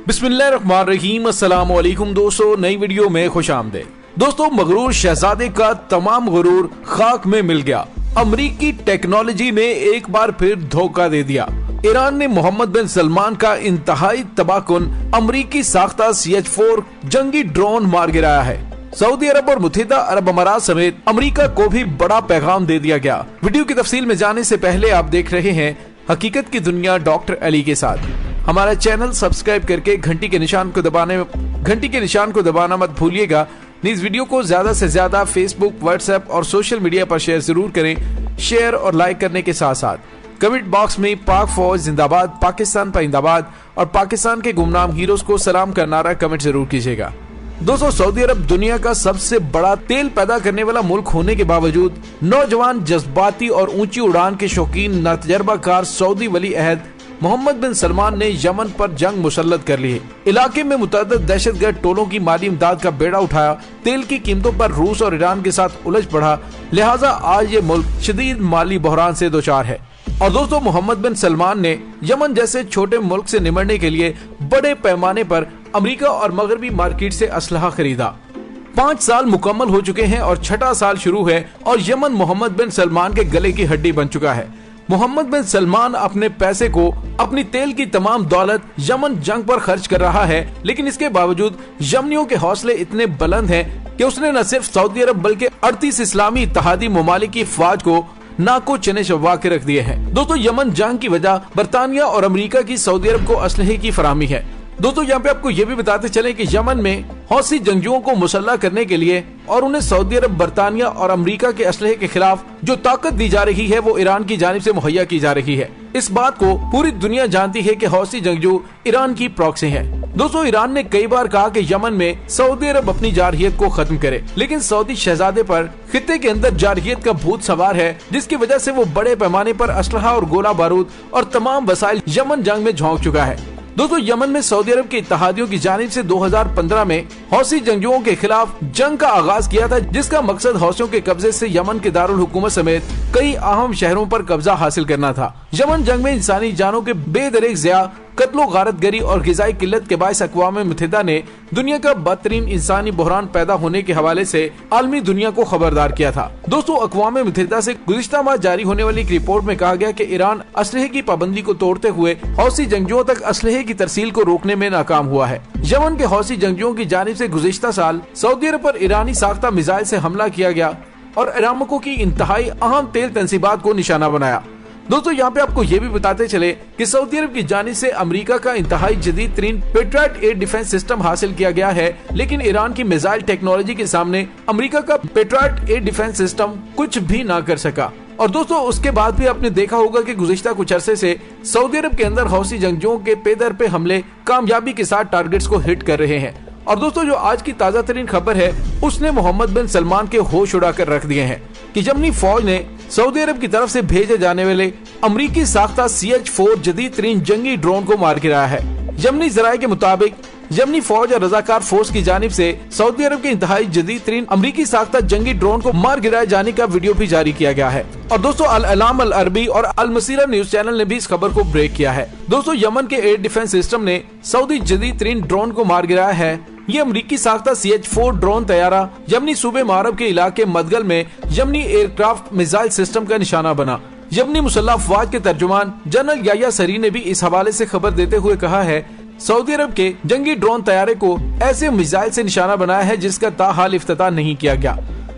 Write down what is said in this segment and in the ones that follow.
बिस्मिल्लाहिर्रहमानिर्रहीम। अस्सलाम वालेकुम दोस्तों, नई वीडियो में खुशामदीद। दोस्तों, मगरूर शहजादे का तमाम गुरूर खाक में मिल गया। अमरीकी टेक्नोलॉजी ने एक बार फिर धोखा दे दिया। ईरान ने मोहम्मद बिन सलमान का इंतहाई तबाहकुन अमरीकी साख्ता CH-4 जंगी ड्रोन मार गिराया है। सऊदी अरब और मुत्तहिदा अरब अमारात समेत अमेरिका को भी बड़ा पैगाम दे दिया गया। वीडियो की तफसील में जाने से पहले आप देख रहे हैं हकीकत की दुनिया डॉक्टर अली के साथ। हमारा चैनल सब्सक्राइब करके घंटी के निशान को दबाना मत भूलिएगा। इस वीडियो को ज्यादा से ज्यादा फेसबुक, व्हाट्सएप और सोशल मीडिया पर शेयर जरूर करें। शेयर और लाइक करने के साथ साथ कमेंट बॉक्स में पाक फौज जिंदाबाद, पाकिस्तान पाइंदाबाद और पाकिस्तान के गुमनाम हीरोज को सलाम का नारा कमेंट जरूर कीजिएगा। दोस्तों, सऊदी अरब दुनिया का सबसे बड़ा तेल पैदा करने वाला मुल्क होने के बावजूद नौजवान, जज्बाती और ऊंची उड़ान के शौकीन नातजर्बाकार सऊदी वली अहद मोहम्मद बिन सलमान ने यमन पर जंग मुसल्लत कर ली है। इलाके में मुतअद्दिद दहशतगर्द टोलों की माली इमदाद का बेड़ा उठाया। तेल की कीमतों पर रूस और ईरान के साथ उलझ पड़ा, लिहाजा आज ये मुल्क शदीद माली बहरान से दो चार है। और दोस्तों, मोहम्मद बिन सलमान ने यमन जैसे छोटे मुल्क से निमटने के लिए बड़े पैमाने पर अमेरिका और मगरबी मार्केट से असलहा खरीदा। 5 साल मुकम्मल हो चुके हैं और 6वां साल शुरू है और यमन मोहम्मद बिन सलमान के गले की हड्डी बन चुका है। मोहम्मद बिन सलमान अपने पैसे को, अपनी तेल की तमाम दौलत यमन जंग पर खर्च कर रहा है, लेकिन इसके बावजूद यमनियों के हौसले इतने बुलंद हैं कि उसने न सिर्फ सऊदी अरब बल्कि 38 इस्लामी इत्तेहादी ममालिक की फौज को नाको चने चबा के रख दिए हैं। दोस्तों, यमन जंग की वजह बरतानिया और अमेरिका की सऊदी अरब को असलहे की फराहमी है। दोस्तों, यहाँ पे आपको ये भी बताते चले कि यमन में हौसी जंगजुओं को मुसल्लह करने के लिए और उन्हें सऊदी अरब, बरतानिया और अमेरिका के असलहे के खिलाफ जो ताकत दी जा रही है वो ईरान की जानिब से मुहैया की जा रही है। इस बात को पूरी दुनिया जानती है कि हौसी जंगजू ईरान की प्रॉक्सी हैं। दोस्तों, ईरान ने कई बार कहा कि यमन में सऊदी अरब अपनी जारहियत को खत्म करे, लेकिन सऊदी शहजादे पर खित्ते के अंदर जारहियत का भूत सवार है, जिसकी वजह से वो बड़े पैमाने पर असलहा और गोला बारूद और तमाम वसाइल यमन जंग में झोंक चुका है। दोस्तों, यमन में सऊदी अरब के इत्तेहादियों की जानिब से 2015 में हौसी जंगजुओं के खिलाफ जंग का आगाज किया था, जिसका मकसद हौसियों के कब्जे से यमन के दारुल हुकूमत समेत कई अहम शहरों पर कब्जा हासिल करना था। यमन जंग में इंसानी जानों के बेदरेक ज़िया, कत्लो गारतगरी और ग़िज़ाई किल्लत के बायस अक़वाम मुत्तहिदा ने दुनिया का बदतरीन इंसानी बहरान पैदा होने के हवाले से आलमी दुनिया को खबरदार किया था। दोस्तों, अक़वाम मुत्तहिदा से गुज़िश्ता माह जारी होने वाली एक रिपोर्ट में कहा गया कि ईरान असलहे की पाबंदी को तोड़ते हुए हौसी जंगजुओं तक असलहे की तरसील को रोकने में नाकाम हुआ है। यमन के हौसी जंगजुओं की जानिब से गुज़िश्ता साल सऊदी अरब पर ईरानी साख्ता मिसाइल से हमला किया गया और अरामको की इंतहाई अहम तेल तंसीबात को निशाना बनाया। दोस्तों, यहाँ पे आपको ये भी बताते चले कि सऊदी अरब की जानिब से अमेरिका का इंतहाई जदीद तरीन पेट्रियट एयर डिफेंस सिस्टम हासिल किया गया है, लेकिन ईरान की मिसाइल टेक्नोलॉजी के सामने अमेरिका का पेट्रियट एयर डिफेंस सिस्टम कुछ भी ना कर सका। और दोस्तों, उसके बाद भी आपने देखा होगा कि गुज़िश्ता कुछ अरसे से सऊदी अरब के अंदर हौसी जंगजुओं के पेदर पे हमले कामयाबी के साथ टारगेट्स को हिट कर रहे हैं। और दोस्तों, जो आज की ताजा तरीन खबर है उसने मोहम्मद बिन सलमान के होश उड़ा कर रख दिए हैं कि यमनी फौज ने सऊदी अरब की तरफ से भेजे जाने वाले अमरीकी साख्ता CH-4 जदीद तरीन जंगी ड्रोन को मार गिराया है। यमनी जराये के मुताबिक यमनी फौज और रजाकार फोर्स की जानिब से सऊदी अरब के इंतहाई जदीद तरीन अमरीकी साख्ता जंगी ड्रोन को मार गिराए जाने का वीडियो भी जारी किया गया है। और दोस्तों, अल-अलाम अल-अरबी और अल-मसीरा न्यूज चैनल ने भी इस खबर को ब्रेक किया है। दोस्तों, यमन के एयर डिफेंस सिस्टम ने सऊदी जदीद तरीन ड्रोन को मार गिराया है। ये अमरीकी साख्ता CH-4 ड्रोन तैयारा यमनी सूबे मारब के इलाके मदगल में यमनी एयरक्राफ्ट मिसाइल सिस्टम का निशाना बना। यमनी मुसल्लह अफवाज के तर्जुमान जनरल याह्या सरी ने भी इस हवाले से खबर देते हुए कहा है, सऊदी अरब के जंगी ड्रोन तैयारे को ऐसे मिसाइल से निशाना बनाया है जिसका ताहाल इफ्तिताह नहीं किया गया।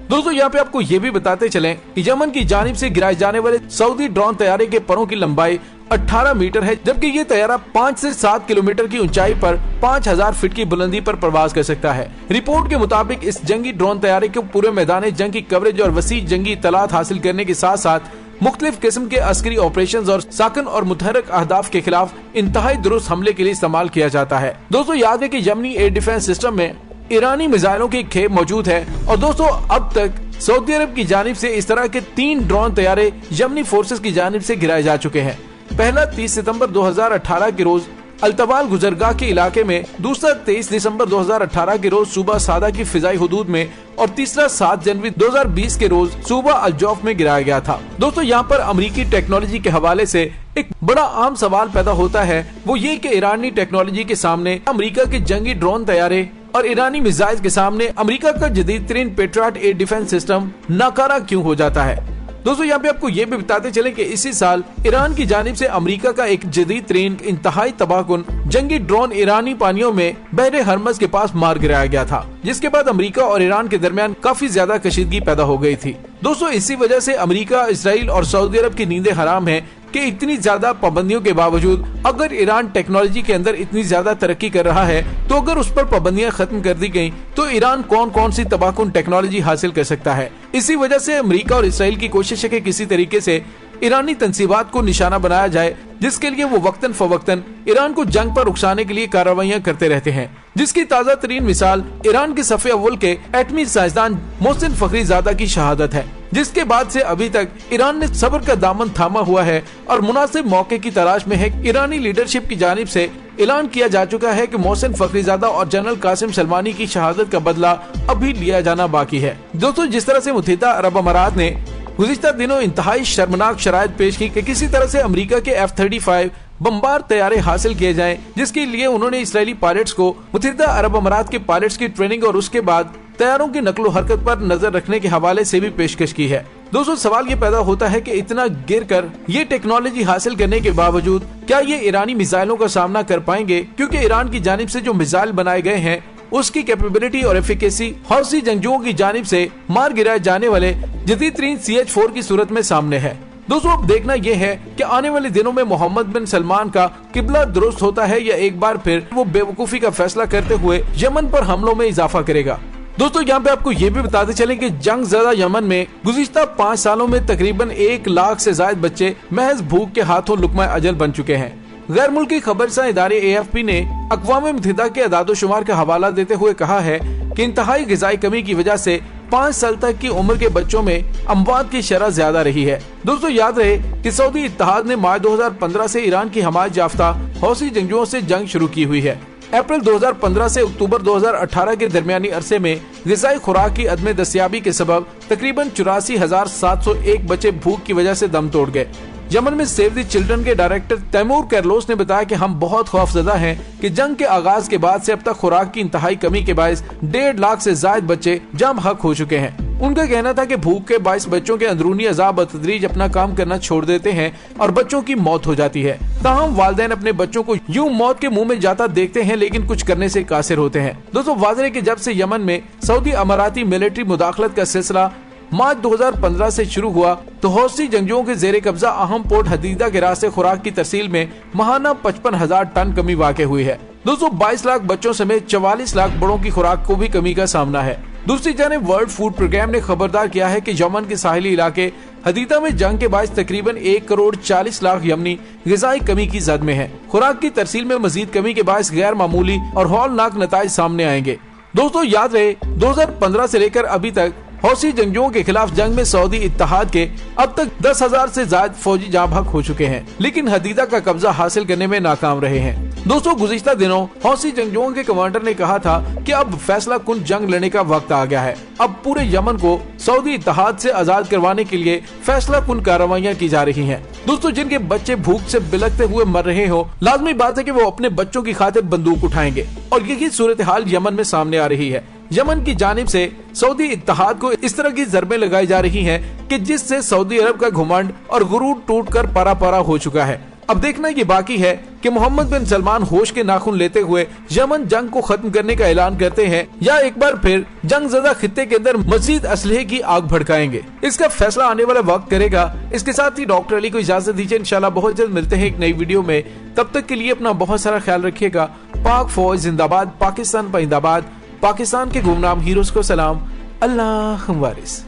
दोस्तों, यहाँ पे आपको ये भी बताते चलें कि यमन की जानिब से गिराए जाने वाले सऊदी ड्रोन तैयारे के परों की लंबाई 18 मीटर है, जबकि ये तैयारा 5 से 7 किलोमीटर की ऊंचाई पर 5000 फीट की बुलंदी पर प्रवास कर सकता है। रिपोर्ट के मुताबिक इस जंगी ड्रोन तैयारे को पूरे मैदान जंग की कवरेज और वसी जंगी इत्तलात हासिल करने के साथ साथ मुख्तलिफ किस्म के अस्करी ऑपरेशंस और साकन और मुतहरक अहदाफ के खिलाफ इंतहाई दुरुस्त हमले के लिए इस्तेमाल किया जाता है। दोस्तों, याद है कि यमनी एयर डिफेंस सिस्टम में ईरानी मिसाइलों की खेप मौजूद है। और दोस्तों, अब तक सऊदी अरब की जानिब से इस तरह के 3 ड्रोन तैयारे यमनी फोर्सेस की जानिब से गिराए जा चुके हैं। पहला 30 सितंबर 2018 के रोज अल्तवाल गुजरगाह के इलाके में, दूसरा 23 दिसंबर 2018 के रोज सुबह सादा की फिजाई हुदूद में और तीसरा 7 जनवरी 2020 के रोज सुबह अल-जौफ में गिराया गया था। दोस्तों यहाँ पर अमेरिकी टेक्नोलॉजी के हवाले से एक बड़ा आम सवाल पैदा होता है, वो ये कि ईरानी टेक्नोलॉजी के सामने अमेरिका के जंगी ड्रोन तैयारे और ईरानी मिसाइल के सामने अमेरिका का जदीद तरीन पेट्रियट एयर डिफेंस सिस्टम नाकारा क्यों हो जाता है। दोस्तों यहाँ पे आपको ये भी बताते चले कि इसी साल ईरान की जानिब से अमेरिका का एक जदीद तरीन इंतहाई तबाहकुन जंगी ड्रोन ईरानी पानियों में बहरे हरमज के पास मार गिराया गया था, जिसके बाद अमेरिका और ईरान के दरमियान काफी ज्यादा कशीदगी पैदा हो गई थी। दोस्तों इसी वजह से अमेरिका, इजराइल और सऊदी अरब की नींदें हराम है कि इतनी ज्यादा पाबंदियों के बावजूद अगर ईरान टेक्नोलॉजी के अंदर इतनी ज्यादा तरक्की कर रहा है, तो अगर उस पर पाबंदियां खत्म कर दी गयी तो ईरान कौन कौन सी तबाहकुन टेक्नोलॉजी हासिल कर सकता है। इसी वजह से अमेरिका और इसराइल की कोशिश है कि किसी तरीके से ईरानी तंसीबात को निशाना बनाया जाए, जिसके लिए वो वक्तन फवक्तन ईरान को जंग पर उकसाने के लिए कार्रवाइयां करते रहते हैं, जिसकी ताज़ा तरीन मिसाल ईरान के सफ़े अव्वल के एटमी साइंसदान मोहसिन फखरीजादा की शहादत है, जिसके बाद से अभी तक ईरान ने सब्र का दामन थामा हुआ है और मुनासिब मौके की तलाश में है। ईरानी लीडरशिप की जानिब से ऐलान किया जा चुका है कि मोहसिन फखरीजादा और जनरल कासिम सलमानी की शहादत का बदला अभी लिया जाना बाकी है। दोस्तों जिस तरह से मुत्तहिदा अरब अमारात ने गुज़िश्ता दिनों इंतहाई शर्मनाक शराइत पेश की कि किसी तरह से अमेरिका के F-35 बमबार तैयारे हासिल किए जाएं, जिसके लिए उन्होंने इसराइली पायलट्स को मुत्तहिदा अरब अमारात के पायलट्स की ट्रेनिंग और उसके बाद तैयारों की नकलो हरकत पर नजर रखने के हवाले से भी पेशकश की है। दोस्तों सवाल ये पैदा होता है कि इतना गिर कर ये टेक्नोलॉजी हासिल करने के बावजूद क्या ये ईरानी मिसाइलों का सामना कर पाएंगे, क्योंकि ईरान की जानिब से जो मिसाइल बनाए गए हैं उसकी कैपेबिलिटी और एफिकेसी हौसी जंगजुओं की जानिब से मार गिराए जाने वाले जदीद तरीन CH-4 की सूरत में सामने है। दोस्तों अब देखना यह है कि आने वाले दिनों में मोहम्मद बिन सलमान का किबला दुरुस्त होता है या एक बार फिर वो बेवकूफी का फैसला करते हुए यमन पर हमलों में इजाफा करेगा। दोस्तों यहाँ पे आपको ये भी बताते चले कि जंग ज़दा यमन में गुज़िश्ता 5 सालों में तकरीबन 1 लाख से ज्यादा बच्चे महज भूख के हाथों लुकमा अजल बन चुके हैं। गैर मुल्की खबरसां इदारे AFP ने अक़वाम मुत्तहिदा के अदाद-ओ-शुमार का हवाला देते हुए कहा है कि इंतहाई ग़िज़ाई कमी की वजह से 5 साल तक की उम्र के बच्चों में अमवात की शरह ज्यादा रही है। दोस्तों याद रहे कि सऊदी इत्तेहाद ने मार्च 2015 से ईरान की हमायत याफ्ता हौसी जंगजुओं से जंग शुरू की हुई है। अप्रैल 2015 से अक्टूबर 2018 के दरमियानी अरसे में ग़िज़ाई खुराक की अदम दस्तियाबी के सबब तकरीबन 84,701 बच्चे भूख की वजह से दम तोड़ गए। यमन में सेव द चिल्ड्रन के डायरेक्टर तैमूर कैरलोस ने बताया कि हम बहुत खौफजदा हैं कि जंग के आगाज के बाद से अब तक खुराक की इंतहाई कमी के बायस 1.5 लाख से ज्यादा बच्चे जाम हक हो चुके हैं। उनका कहना था कि भूख के बायस बच्चों के अंदरूनी अज़ाब बतदरीज अपना काम करना छोड़ देते हैं और बच्चों की मौत हो जाती है। ताहम वालिदैन अपने बच्चों को यूं मौत के मुंह में जाता देखते हैं, लेकिन कुछ करने से कासिर होते हैं। दोस्तों वाज़ेह है कि जब से यमन में सऊदी अमाराती मिलिट्री मुदाखलत का सिलसिला मार्च 2015 से शुरू हुआ, तो हौसी जंगजुओं के जेर कब्जा अहम पोर्ट हदीदा के रास्ते खुराक की तरसील में महाना 55,000 टन कमी वाक़ हुई है। दोस्तों 22 लाख बच्चों समेत 44 लाख बड़ों की खुराक को भी कमी का सामना है। दूसरी जानिब वर्ल्ड फूड प्रोग्राम ने खबरदार किया है कि यमन के साहिली इलाके हदीदा में जंग के बायस तकरीबन 1 करोड़ 40 लाख यमनी ग़िज़ाई कमी की जद में है। खुराक की तरसील में मजीद कमी के बायस गैर मामूली और हौलनाक नताइज सामने आएंगे। दोस्तों याद रहे 2015 से लेकर अभी तक हौसी जंगजुओं के खिलाफ जंग में सऊदी इत्तेहाद के अब तक 10,000 से ज्यादा फौजी जाँ बहक हो चुके हैं, लेकिन हदीदा का कब्जा हासिल करने में नाकाम रहे हैं। दोस्तों गुज़िश्ता दिनों हौसी जंगजुओं के कमांडर ने कहा था कि अब फैसला कुन जंग लड़ने का वक्त आ गया है। अब पूरे यमन को सऊदी इत्तेहाद से आजाद करवाने के लिए फैसला कुन कार्रवाइयाँ की जा रही हैं। दोस्तों जिनके बच्चे भूख से बिलखते हुए मर रहे हो, लाजमी बात है कि वो अपने बच्चों की खातिर बंदूक उठाएंगे और यही सूरत हाल यमन में सामने आ रही है। यमन की जानिब से सऊदी इत्तेहाद को इस तरह की ज़रबें लगाई जा रही हैं कि जिससे सऊदी अरब का घुमंड और गुरूर टूटकर पारा पारा हो चुका है। अब देखना ये बाकी है कि मोहम्मद बिन सलमान होश के नाखून लेते हुए यमन जंग को खत्म करने का ऐलान करते हैं या एक बार फिर जंग ज़दा खित्ते के अंदर मजीद असलहे की आग भड़काएंगे। इसका फैसला आने वाला वक्त करेगा। इसके साथ ही डॉक्टर अली को इजाजत दीजिए। इंशाल्लाह बहुत जल्द मिलते हैं एक नई वीडियो में। तब तक के लिए अपना बहुत सारा ख्याल रखिएगा। पाक फौज जिंदाबाद, पाकिस्तान पाइंदाबाद, पाकिस्तान के गुमनाम हीरोज को सलाम। अल्लाह वारिस।